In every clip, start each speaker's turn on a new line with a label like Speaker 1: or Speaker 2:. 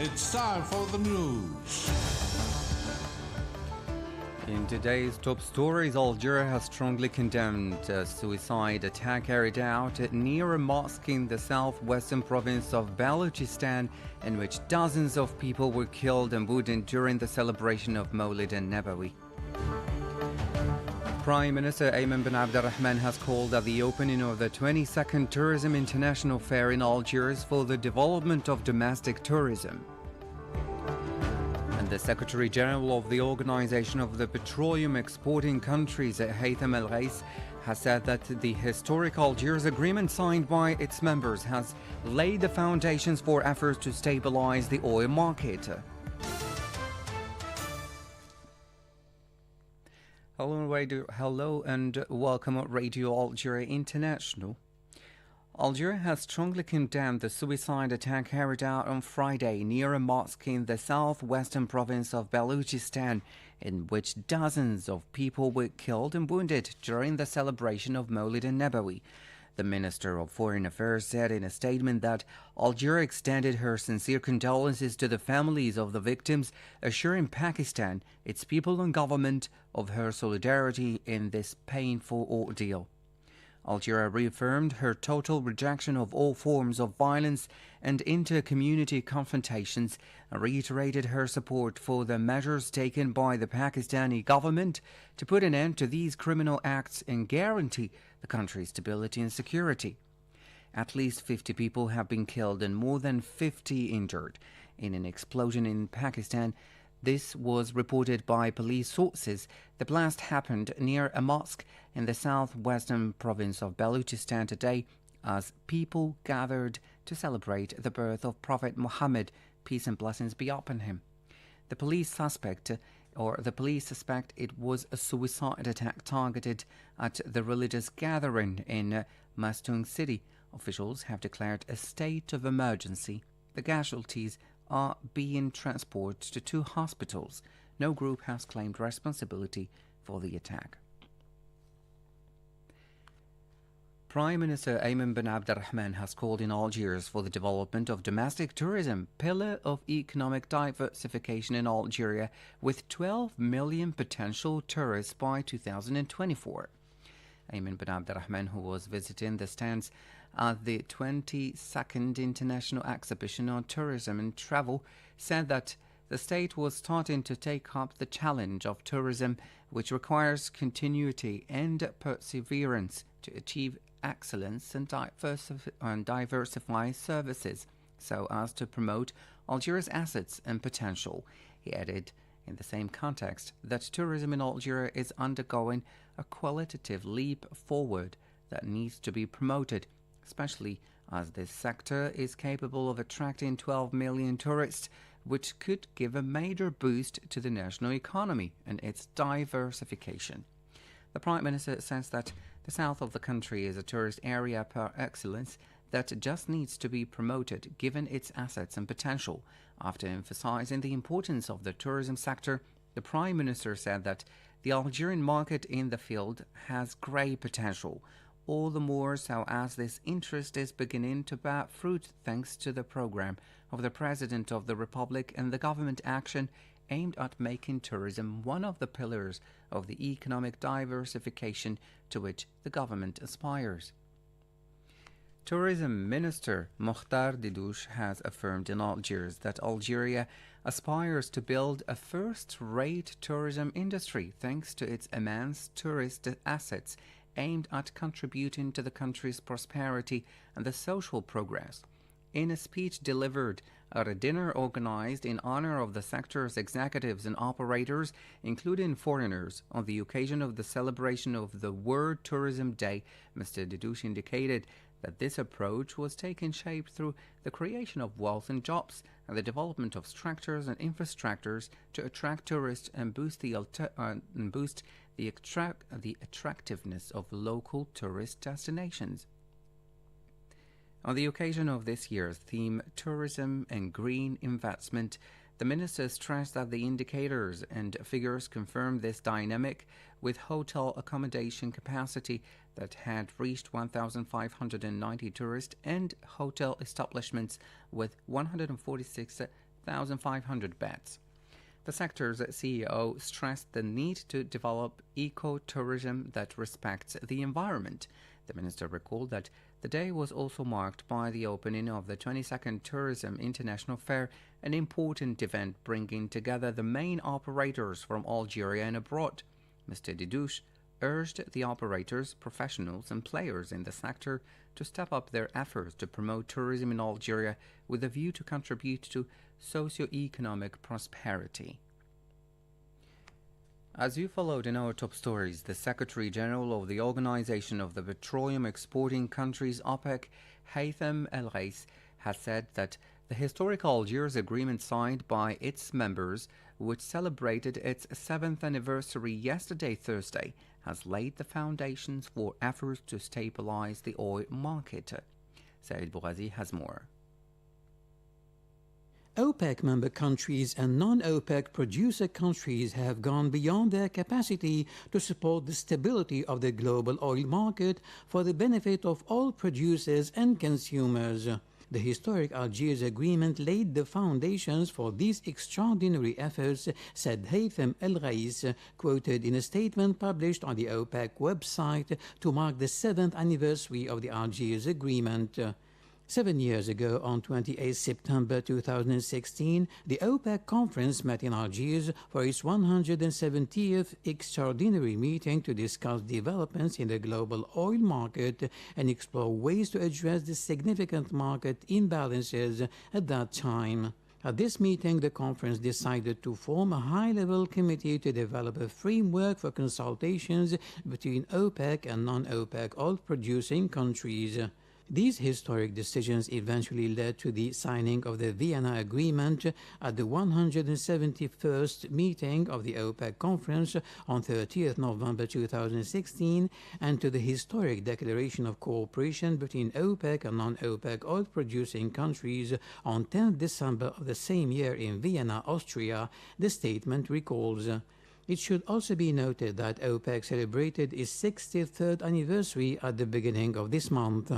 Speaker 1: It's time for the news.
Speaker 2: In today's top stories, Algeria has strongly condemned a suicide attack carried out near a mosque in the southwestern province of Balochistan, in which dozens of people were killed and wounded during the celebration of Mawlid an-Nabawi. Prime Minister Ayman bin Abdurrahman has called at the opening of the 22nd Tourism International Fair in Algiers for the development of domestic tourism. And the Secretary General of the Organization of the Petroleum Exporting Countries, Haytham El Ghais, has said that the historic Algiers Agreement signed by its members has laid the foundations for efforts to stabilize the oil market. Hello and welcome at Radio Algeria International. Algeria has strongly condemned the suicide attack carried out on Friday near a mosque in the southwestern province of Balochistan, in which dozens of people were killed and wounded during the celebration of Mawlid an-Nabawi. The Minister of Foreign Affairs said in a statement that Algeria extended her sincere condolences to the families of the victims, assuring Pakistan, its people and government of her solidarity in this painful ordeal. Algeria reaffirmed her total rejection of all forms of violence and inter-community confrontations and reiterated her support for the measures taken by the Pakistani government to put an end to these criminal acts and guarantee the country's stability and security. At least 50 people have been killed and more than 50 injured in an explosion in Pakistan. This was reported by police sources. The blast happened near a mosque in the southwestern province of Balochistan today as people gathered to celebrate the birth of Prophet Muhammad, peace and blessings be upon him. The police suspect it was a suicide attack targeted at the religious gathering in Mastung city. Officials have declared a state of emergency. The casualties are being transported to 2 hospitals. No group has claimed responsibility for the attack. Prime Minister Ayman bin Abdurrahman has called in Algiers for the development of domestic tourism, pillar of economic diversification in Algeria, with 12 million potential tourists by 2024. Ayman bin Abdurrahman, who was visiting the stands at the 22nd International Exhibition on Tourism and Travel, said that the state was starting to take up the challenge of tourism, which requires continuity and perseverance to achieve excellence and diversify services so as to promote Algeria's assets and potential. He added in the same context that tourism in Algeria is undergoing a qualitative leap forward that needs to be promoted, especially as this sector is capable of attracting 12 million tourists, which could give a major boost to the national economy and its diversification. The Prime Minister says that the south of the country is a tourist area par excellence that just needs to be promoted given its assets and potential. After emphasizing the importance of the tourism sector, the Prime Minister said that the Algerian market in the field has great potential, all the more so as this interest is beginning to bear fruit thanks to the program of the President of the Republic and the government action aimed at making tourism one of the pillars of the economic diversification to which the government aspires. Tourism Minister Mokhtar Didouche has affirmed in Algiers that Algeria aspires to build a first-rate tourism industry thanks to its immense tourist assets aimed at contributing to the country's prosperity and the social progress. In a speech delivered at a dinner organized in honor of the sector's executives and operators, including foreigners, on the occasion of the celebration of the World Tourism Day, Mr. Didouche indicated that this approach was taking shape through the creation of wealth and jobs and the development of structures and infrastructures to attract tourists and boost the attractiveness of local tourist destinations. On the occasion of this year's theme, Tourism and Green Investment, the Minister stressed that the indicators and figures confirm this dynamic, with hotel accommodation capacity that had reached 1,590 tourists and hotel establishments with 146,000 6,500 beds. The sector's CEO stressed the need to develop eco-tourism that respects the environment. The minister recalled that the day was also marked by the opening of the 22nd Tourism International Fair, an important event bringing together the main operators from Algeria and abroad. Mr. Didouche urged the operators, professionals and players in the sector to step up their efforts to promote tourism in Algeria with a view to contribute to socio-economic prosperity. As you followed in our top stories, the Secretary General of the Organization of the Petroleum Exporting Countries, OPEC, Haytham El Ghais, has said that the historic Algiers Agreement signed by its members, which celebrated its 7th anniversary yesterday, Thursday, has laid the foundations for efforts to stabilize the oil market. Said Bougazi has more.
Speaker 3: OPEC member countries and non-OPEC producer countries have gone beyond their capacity to support the stability of the global oil market for the benefit of all producers and consumers. The historic Algiers Agreement laid the foundations for these extraordinary efforts, said Haytham El Ghais, quoted in a statement published on the OPEC website to mark the 7th anniversary of the Algiers Agreement. 7 years ago, on 28 September 2016, the OPEC conference met in Algiers for its 170th extraordinary meeting to discuss developments in the global oil market and explore ways to address the significant market imbalances at that time. At this meeting, the conference decided to form a high-level committee to develop a framework for consultations between OPEC and non-OPEC oil-producing countries. These historic decisions eventually led to the signing of the Vienna Agreement at the 171st meeting of the OPEC conference on 30th November 2016 and to the historic declaration of cooperation between OPEC and non-OPEC oil-producing countries on 10th December of the same year in Vienna, Austria, the statement recalls. It should also be noted that OPEC celebrated its 63rd anniversary at the beginning of this month.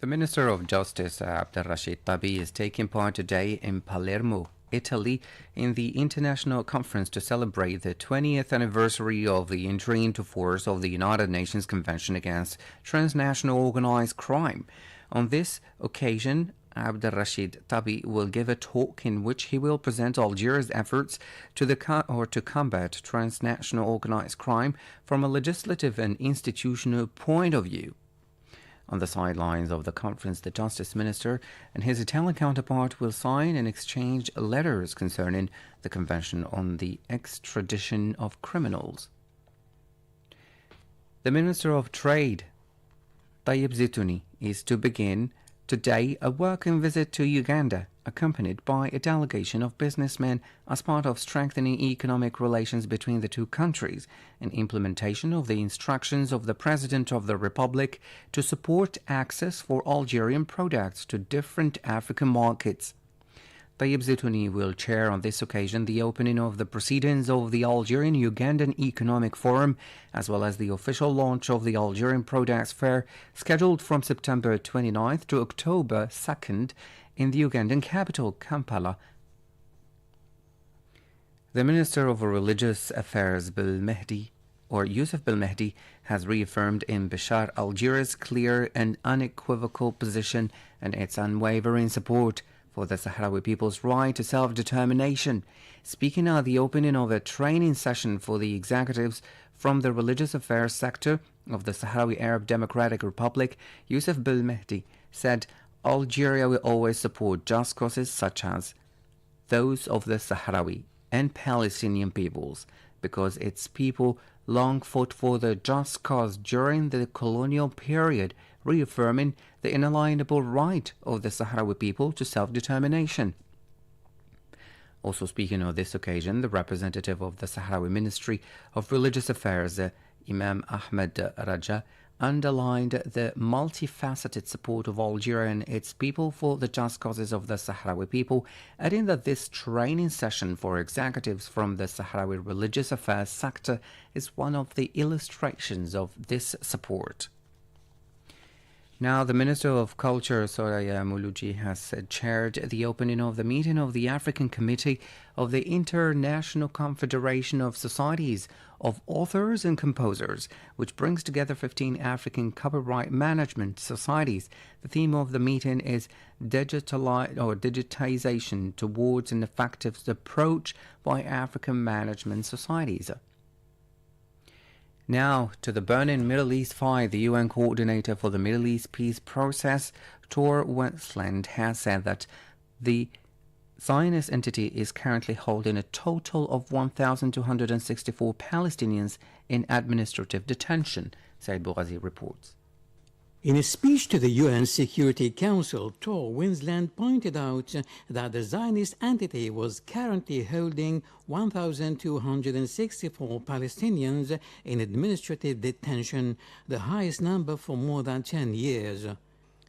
Speaker 2: The Minister of Justice, Abdelrashid Tabi, is taking part today in Palermo, Italy, in the international conference to celebrate the 20th anniversary of the entry into force of the United Nations Convention Against Transnational Organized Crime. On this occasion, Abdelrashid Tabi will give a talk in which he will present Algeria's efforts to combat transnational organized crime from a legislative and institutional point of view. On the sidelines of the conference, the Justice Minister and his Italian counterpart will sign and exchange letters concerning the Convention on the Extradition of Criminals. The Minister of Trade, Tayyip Zitouni, is to begin today a working visit to Uganda, accompanied by a delegation of businessmen as part of strengthening economic relations between the two countries and implementation of the instructions of the President of the Republic to support access for Algerian products to different African markets. Tayyip Zitouni will chair on this occasion the opening of the proceedings of the Algerian-Ugandan Economic Forum, as well as the official launch of the Algerian Products Fair, scheduled from September 29th to October 2nd in the Ugandan capital, Kampala. The Minister of Religious Affairs, Youssef Belmehdi, has reaffirmed in Bashar Algeria's clear and unequivocal position and its unwavering support for the Sahrawi people's right to self-determination. Speaking at the opening of a training session for the executives from the religious affairs sector of the Sahrawi Arab Democratic Republic, Youssef Belmehdi said Algeria will always support just causes such as those of the Sahrawi and Palestinian peoples, because its people long fought for the just cause during the colonial period, reaffirming the inalienable right of the Sahrawi people to self-determination. Also speaking on this occasion, the representative of the Sahrawi Ministry of Religious Affairs, Imam Ahmed Raja, underlined the multifaceted support of Algeria and its people for the just causes of the Sahrawi people, adding that this training session for executives from the Sahrawi religious affairs sector is one of the illustrations of this support. Now, the Minister of Culture, Soraya Muluji, has chaired the opening of the meeting of the African Committee of the International Confederation of Societies of Authors and Composers, which brings together 15 African copyright management societies. The theme of the meeting is digitization towards an effective approach by African management societies. Now, to the burning Middle East fight, the UN coordinator for the Middle East peace process, Tor Westland, has said that the Zionist entity is currently holding a total of 1,264 Palestinians in administrative detention, Said Boughazi reports.
Speaker 3: In a speech to the UN Security Council, Tor Winsland pointed out that the Zionist entity was currently holding 1,264 Palestinians in administrative detention, the highest number for more than 10 years.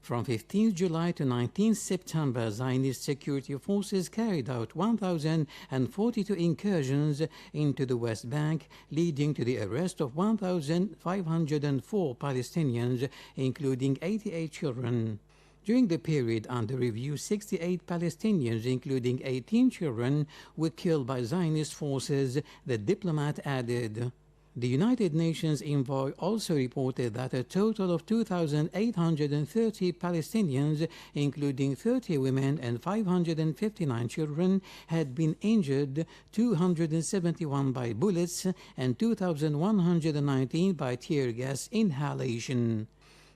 Speaker 3: From 15 July to 19 September, Zionist security forces carried out 1,042 incursions into the West Bank, leading to the arrest of 1,504 Palestinians, including 88 children. During the period under review, 68 Palestinians, including 18 children, were killed by Zionist forces, the diplomat added. The United Nations envoy also reported that a total of 2,830 Palestinians, including 30 women and 559 children, had been injured, 271 by bullets and 2,119 by tear gas inhalation.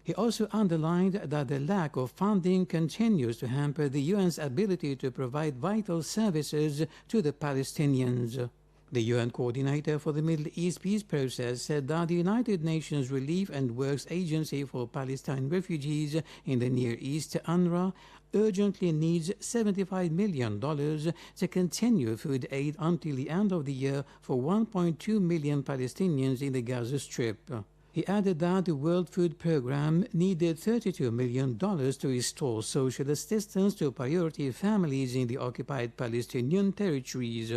Speaker 3: He also underlined that the lack of funding continues to hamper the UN's ability to provide vital services to the Palestinians. The UN coordinator for the Middle East peace process said that the United Nations Relief and Works Agency for Palestine Refugees in the Near East, UNRWA, urgently needs $75 million to continue food aid until the end of the year for 1.2 million Palestinians in the Gaza Strip. He added that the World Food Programme needed $32 million to restore social assistance to priority families in the occupied Palestinian territories.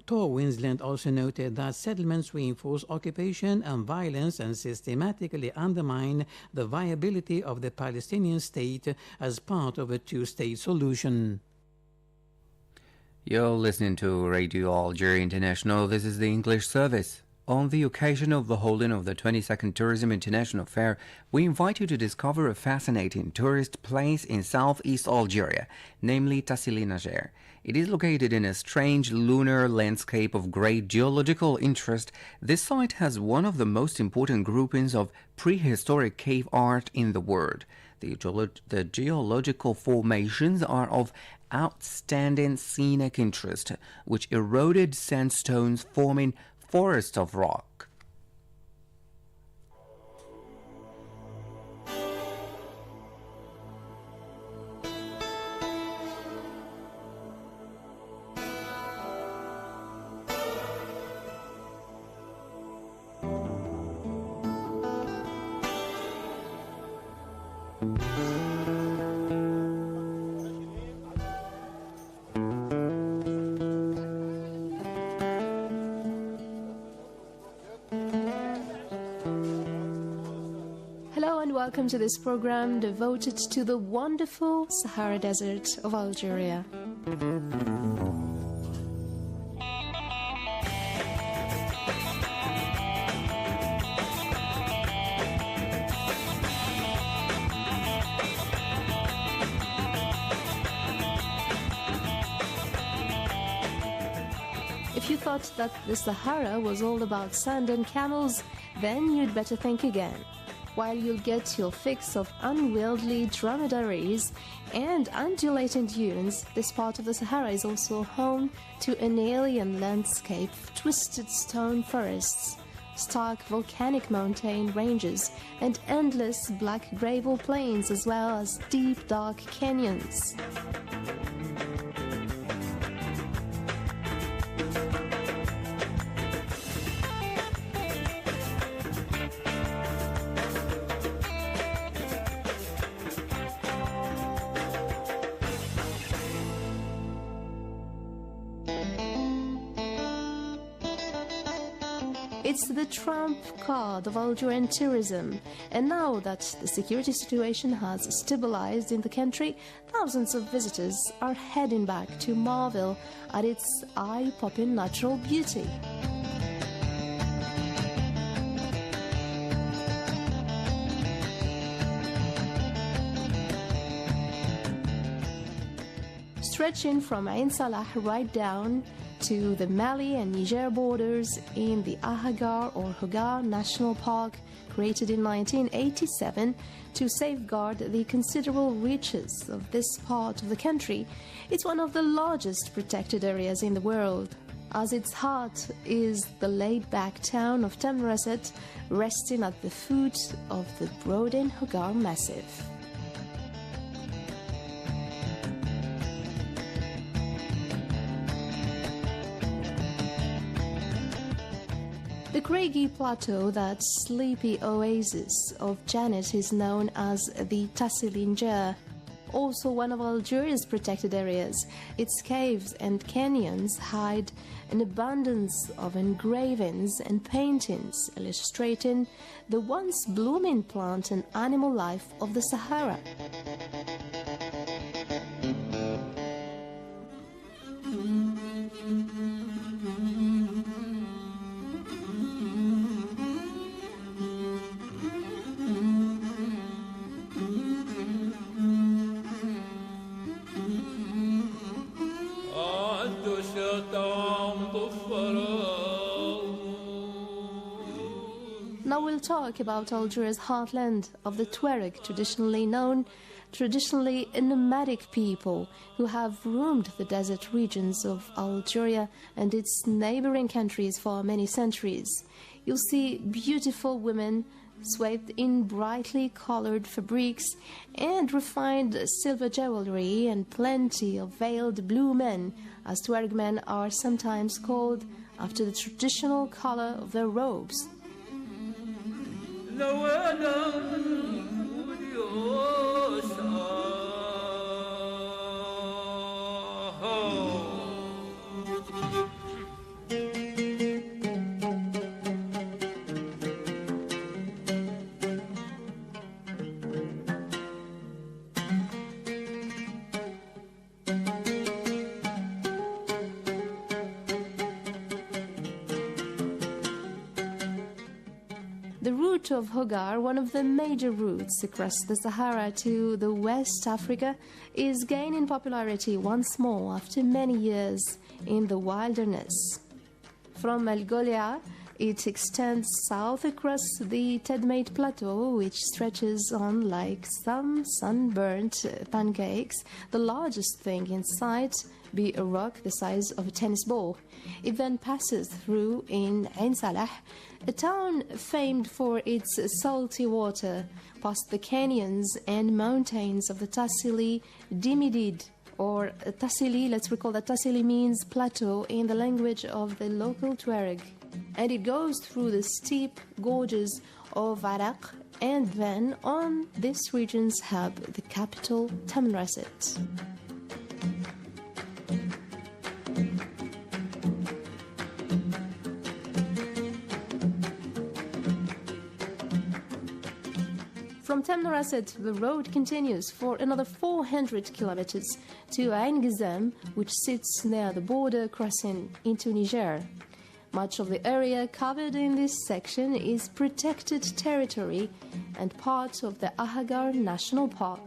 Speaker 3: Tor Winsland also noted that settlements reinforce occupation and violence and systematically undermine the viability of the Palestinian state as part of a two-state solution.
Speaker 2: You're listening to Radio Algeria International. This is the English service. On the occasion of the holding of the 22nd Tourism International Fair, we invite you to discover a fascinating tourist place in southeast Algeria, namely Tassili Najer. It is located in a strange lunar landscape of great geological interest. This site has one of the most important groupings of prehistoric cave art in the world. The geological formations are of outstanding scenic interest, which eroded sandstones forming forests of rock.
Speaker 4: Welcome to this program devoted to the wonderful Sahara Desert of Algeria. If you thought that the Sahara was all about sand and camels, then you'd better think again. While you'll get your fix of unwieldy dromedaries and undulating dunes, this part of the Sahara is also home to an alien landscape of twisted stone forests, stark volcanic mountain ranges, and endless black gravel plains, as well as deep dark canyons. It's the trump card of Algerian tourism, and now that the security situation has stabilized in the country, thousands of visitors are heading back to marvel at its eye-popping natural beauty. Stretching from Ain Salah right down to the Mali and Niger borders in the Ahagar or Hogar National Park, created in 1987 to safeguard the considerable reaches of this part of the country, it's one of the largest protected areas in the world. As its heart is the laid-back town of Tamanrasset, resting at the foot of the broadened Hogar Massif. The craggy plateau, that sleepy oasis of Janet, is known as the Tassilinja, also one of Algeria's protected areas. Its caves and canyons hide an abundance of engravings and paintings illustrating the once blooming plant and animal life of the Sahara. Now we'll talk about Algeria's heartland of the Tuareg, traditionally a nomadic people who have roamed the desert regions of Algeria and its neighboring countries for many centuries. You'll see beautiful women swathed in brightly colored fabrics and refined silver jewelry, and plenty of veiled blue men, as Tuareg men are sometimes called after the traditional color of their robes. The route of Hogar, one of the major routes across the Sahara to the West Africa, is gaining popularity once more after many years in the wilderness. From El Golia, it extends south across the Tedmate Plateau, which stretches on like some sunburnt pancakes, the largest thing in sight be a rock the size of a tennis ball. It then passes through in Ain Salah, a town famed for its salty water, past the canyons and mountains of the Tassili Dimidid, or Tassili. Let's recall that Tassili means plateau in the language of the local Tuareg. And it goes through the steep gorges of Araq, and then on this region's hub, the capital, Tamanrasset. From Tamanrasset, the road continues for another 400 kilometers to Ain Gizem, which sits near the border crossing into Niger. Much of the area covered in this section is protected territory and part of the Ahagar National Park.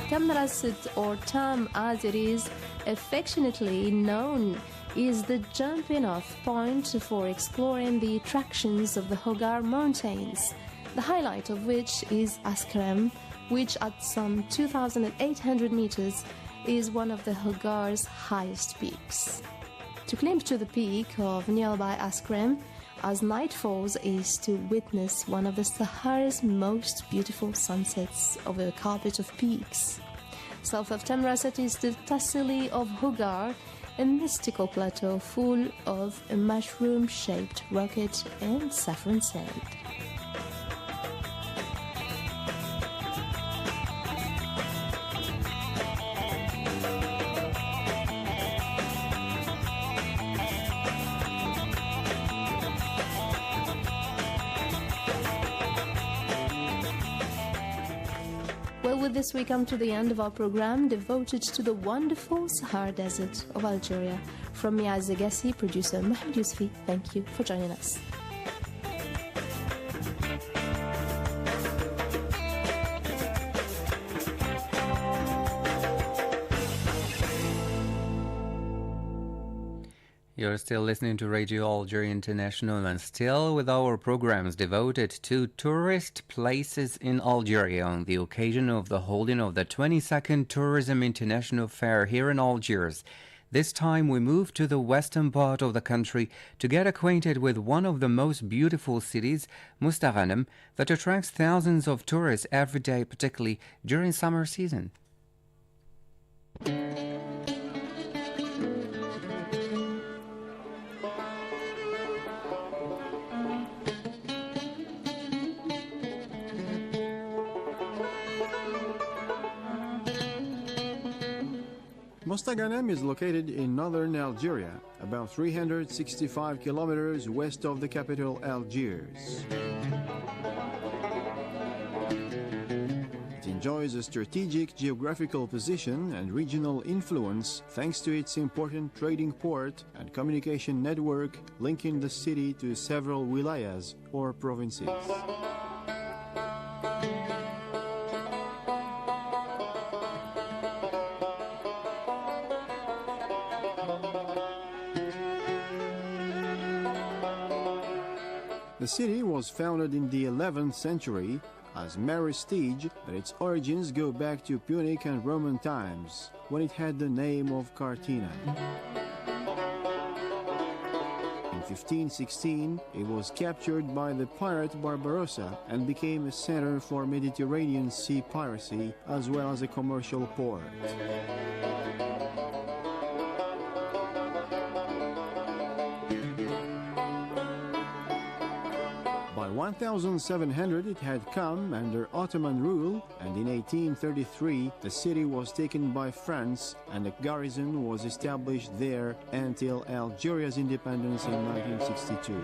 Speaker 4: Tamanrasset, or Tam as it is affectionately known, is the jumping off point for exploring the attractions of the Hogar Mountains, the highlight of which is Askrem, which at some 2,800 meters is one of the Hogar's highest peaks. To climb to the peak of nearby Askrem as night falls is to witness one of the Sahara's most beautiful sunsets over a carpet of peaks. South of Tamarasat is the Tassili of Hogar, a mystical plateau full of a mushroom-shaped rocket and saffron sand. Well, with this we come to the end of our program devoted to the wonderful Sahara Desert of Algeria. From me, Azagassi, producer Mahmoud Yousfi, thank you for joining us.
Speaker 2: You're still listening to Radio Algeria International and still with our programs devoted to tourist places in Algeria on the occasion of the holding of the 22nd Tourism International Fair here in Algiers. This time we move to the western part of the country to get acquainted with one of the most beautiful cities, Mostaganem, that attracts thousands of tourists every day, particularly during summer season.
Speaker 5: Mostaganem is located in northern Algeria, about 365 kilometers west of the capital Algiers. It enjoys a strategic geographical position and regional influence thanks to its important trading port and communication network linking the city to several wilayas or provinces. The city was founded in the 11th century as Maristige, but its origins go back to Punic and Roman times, when it had the name of Cartina. In 1516, it was captured by the pirate Barbarossa and became a center for Mediterranean sea piracy as well as a commercial port. By 1700 it had come under Ottoman rule, and in 1833 the city was taken by France and a garrison was established there until Algeria's independence in 1962.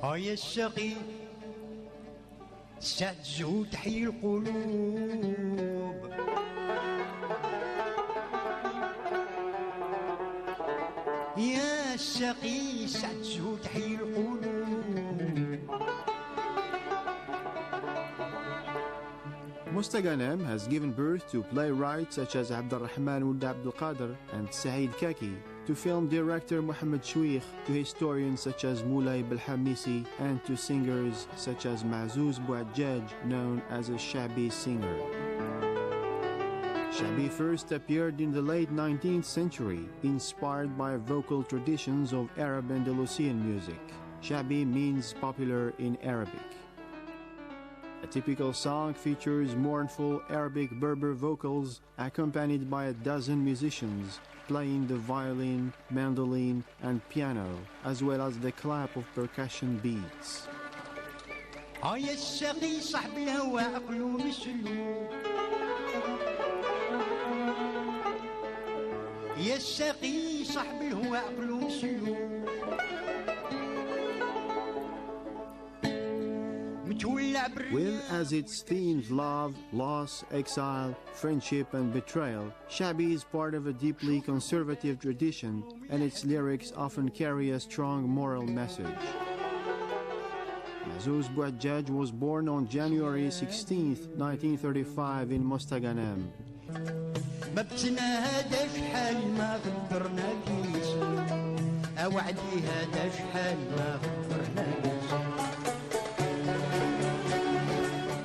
Speaker 6: هاي الشقي سجو تحيي القلوب يا الشقي سجو تحيي القلوب.
Speaker 5: Mostaganem has given birth to playwrights such as Abdelrahman Ould Abdel Qadir and Saïd Kaki, to film director Mohamed Chouikh, to historians such as Moulay Belhamisi, and to singers such as Mazouz Bouadjadj, known as a Shabi singer. Shabi first appeared in the late 19th century, inspired by vocal traditions of Arab Andalusian music. Shabi means popular in Arabic. A typical song features mournful Arabic Berber vocals accompanied by a dozen musicians playing the violin, mandolin, and piano, as well as the clap of percussion beats.
Speaker 6: هاي الشقي صاحب الهوى عقله مسلوب يا الشقي صاحب الهوى عقله مسلوب
Speaker 5: With as its themes love, loss, exile, friendship, and betrayal, Shabi is part of a deeply conservative tradition, and its lyrics often carry a strong moral message. Mazouz Bouadjadj was born on January 16, 1935 in Mostaganem.
Speaker 6: ما بتنا هذا شحال ما غدرناكيش اوعدي هذا شحال ما غدرناكيش.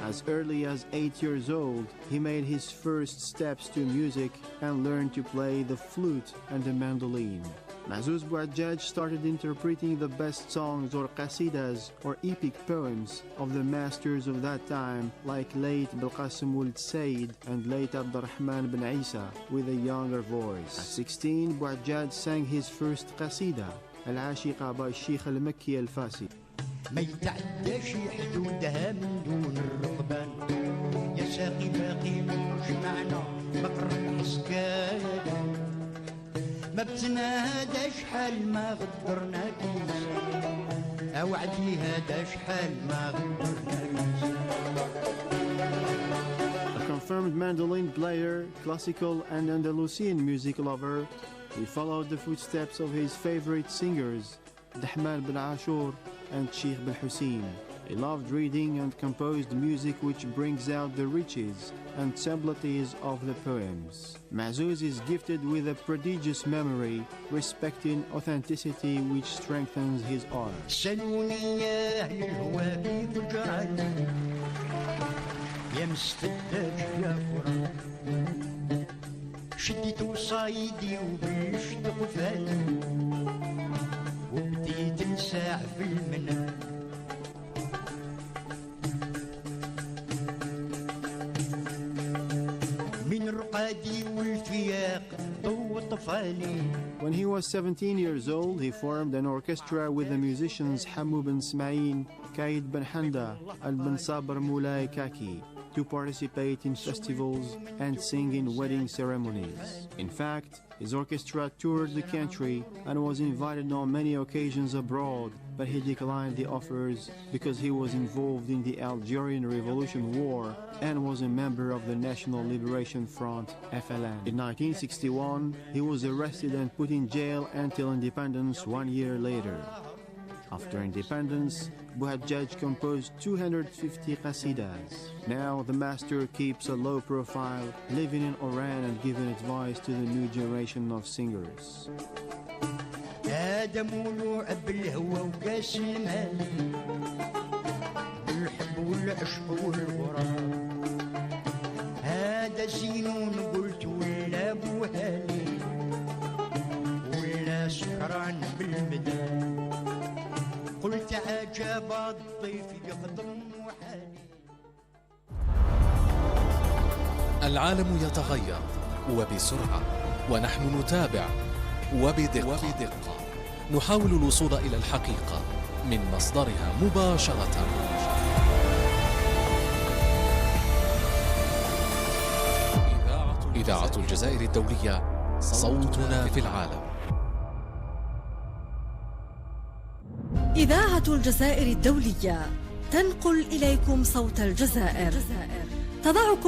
Speaker 5: As early as 8 years old, he made his first steps to music and learned to play the flute and the mandolin. Mahzouz Bouhadjaj started interpreting the best songs or qasidas or epic poems of the masters of that time like late Belqasim Ould Said and late Abdurrahman bin Isa with a younger voice. At 16, Bouhadjaj sang his first qasida, Al-Ashiqa by Sheikh Al-Makki Al-Fasi.
Speaker 6: ما يتعداش حدودها من دون الرغبان يا ساقي باقي مش معنا بقر الحسكان ما بتنادى شحال ما غدرنا كيس اوعدي هذا شحال ما غدرنا كيس.
Speaker 5: A confirmed mandolin player, classical and Andalusian music lover, he followed the footsteps of his favorite singers, Dahman bin Ashur and Sheikh bin Hussein. He loved reading and composed music which brings out the riches and subtleties of the poems. Mahzouz is gifted with a prodigious memory, respecting authenticity which strengthens his art.
Speaker 6: سألوني يا أهل الهوى كيف جرالي يا مستداج يا فرا شديت وصايدي وبلشت قفالي وبديت نساع في المنى من رقادي والفياق ضو طفالي.
Speaker 5: When he was 17 years old, he formed an orchestra with the musicians Hamou ben Smaïn, Kaid ben Handa, and Ben Sabr Moulay Kaki to participate in festivals and sing in wedding ceremonies. In fact, his orchestra toured the country and was invited on many occasions abroad, but he declined the offers because he was involved in the Algerian Revolution War and was a member of the National Liberation Front, FLN. In 1961, he was arrested and put in jail until independence 1 year later. After independence, Bouhadjaj composed 250 qasidas. Now the master keeps a low profile, living in Oran and giving advice to the new generation of singers.
Speaker 6: هذا مولوع بالهوى وكاس المال بالحب والعشق والغرام هذا زينون قلت ولا بوهالي ولا سكران بالمدام قلت عجب الضيف يخدم وحالي.
Speaker 7: العالم يتغير وبسرعة ونحن نتابع وبدقة نحاول الوصول إلى الحقيقة من مصدرها مباشرة. إذاعة الجزائر الدولية، صوتنا في العالم.
Speaker 8: إذاعة الجزائر الدولية تنقل إليكم صوت الجزائر، تضعكم